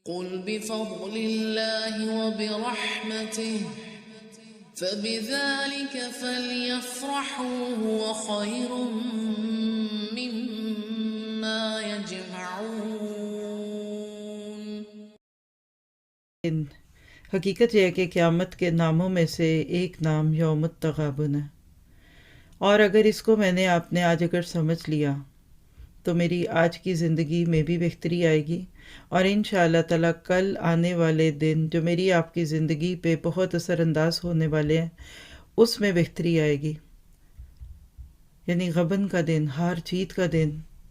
قل بفضل الله وبرحمته فبذلك فليفرحوا هو خير مما يجمعون۔ حقیقت یہ ہے کہ قیامت کے ناموں میں سے ایک نام یوم التغابن ہے، اور اگر اس کو میں نے آپ نے آج اگر سمجھ لیا تو میری آج کی زندگی میں بھی بہتری آئے گی، اور انشاءاللہ تعالیٰ کل آنے والے دن جو میری آپ کی زندگی پہ بہت اثر انداز ہونے والے ہیں اس میں بہتری آئے گی۔ یعنی غبن کا دن، ہار جیت کا دن۔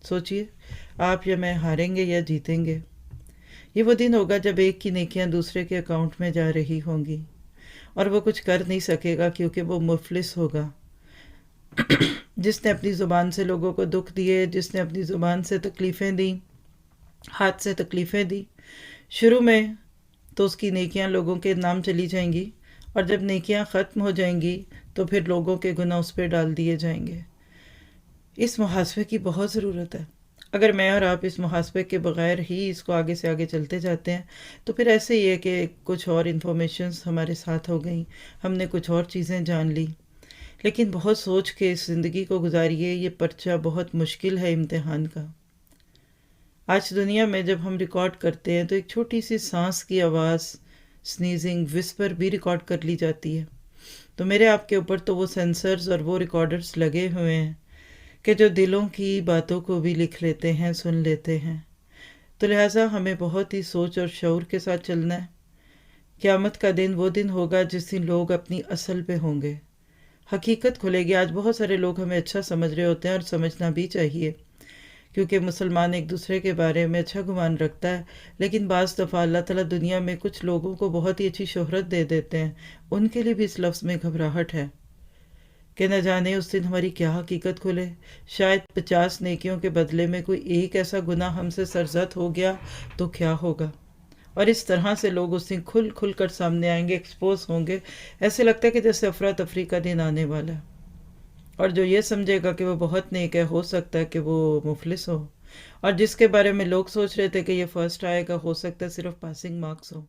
سوچئے آپ یا میں ہاریں گے یا جیتیں گے۔ یہ وہ دن ہوگا جب ایک کی نیکیاں دوسرے کے اکاؤنٹ میں جا رہی ہوں گی، اور وہ کچھ کر نہیں سکے گا کیونکہ وہ مفلس ہوگا۔ جس نے اپنی زبان سے لوگوں کو دکھ دیے، جس نے اپنی زبان سے تکلیفیں دیں، ہاتھ سے تکلیفیں دی، شروع میں تو اس کی نیکیاں لوگوں کے نام چلی جائیں گی، اور جب نیکیاں ختم ہو جائیں گی تو پھر لوگوں کے گناہ اس پہ ڈال دیے جائیں گے۔ اس محاسبے کی بہت ضرورت ہے۔ اگر میں اور آپ اس محاسبے کے بغیر ہی اس کو آگے سے آگے چلتے جاتے ہیں تو پھر ایسے ہی ہے کہ کچھ اور انفارمیشنز ہمارے ساتھ ہو گئیں، ہم نے کچھ اور چیزیں جان لی، لیکن بہت سوچ کے اس زندگی کو گزاریے۔ یہ پرچہ بہت مشکل ہے امتحان کا۔ آج دنیا میں جب ہم ریکارڈ کرتے ہیں تو ایک چھوٹی سی سانس کی آواز، سنیزنگ، وسپر بھی ریکارڈ کر لی جاتی ہے۔ تو میرے آپ کے اوپر تو وہ سینسرز اور وہ ریکارڈرز لگے ہوئے ہیں کہ جو دلوں کی باتوں کو بھی لکھ لیتے ہیں، سن لیتے ہیں۔ تو لہٰذا ہمیں بہت ہی سوچ اور شعور کے ساتھ چلنا ہے۔ قیامت کا دن وہ دن ہوگا جس دن لوگ اپنی اصل پہ ہوں گے، حقیقت کھلے گی۔ آج بہت سارے لوگ ہمیں اچھا سمجھ رہے ہوتے ہیں، اور سمجھنا بھی چاہیے، کیونکہ مسلمان ایک دوسرے کے بارے میں اچھا گمان رکھتا ہے، لیکن بعض دفعہ اللہ تعالیٰ دنیا میں کچھ لوگوں کو بہت ہی اچھی شہرت دے دیتے ہیں۔ ان کے لیے بھی اس لفظ میں گھبراہٹ ہے کہ نہ جانے اس دن ہماری کیا حقیقت کھلے۔ شاید 50 نیکیوں کے بدلے میں کوئی ایک ایسا گناہ ہم سے سرزد ہو گیا تو کیا ہوگا؟ اور اس طرح سے لوگ اس دن کھل کھل کر سامنے آئیں گے، ایکسپوز ہوں گے۔ ایسے لگتا ہے کہ جیسے افراتفری کا دن آنے والا ہے، اور جو یہ سمجھے گا کہ وہ بہت نیک ہے، ہو سکتا ہے کہ وہ مفلس ہو، اور جس کے بارے میں لوگ سوچ رہے تھے کہ یہ فرسٹ آئے گا، ہو سکتا ہے صرف پاسنگ مارکس ہو۔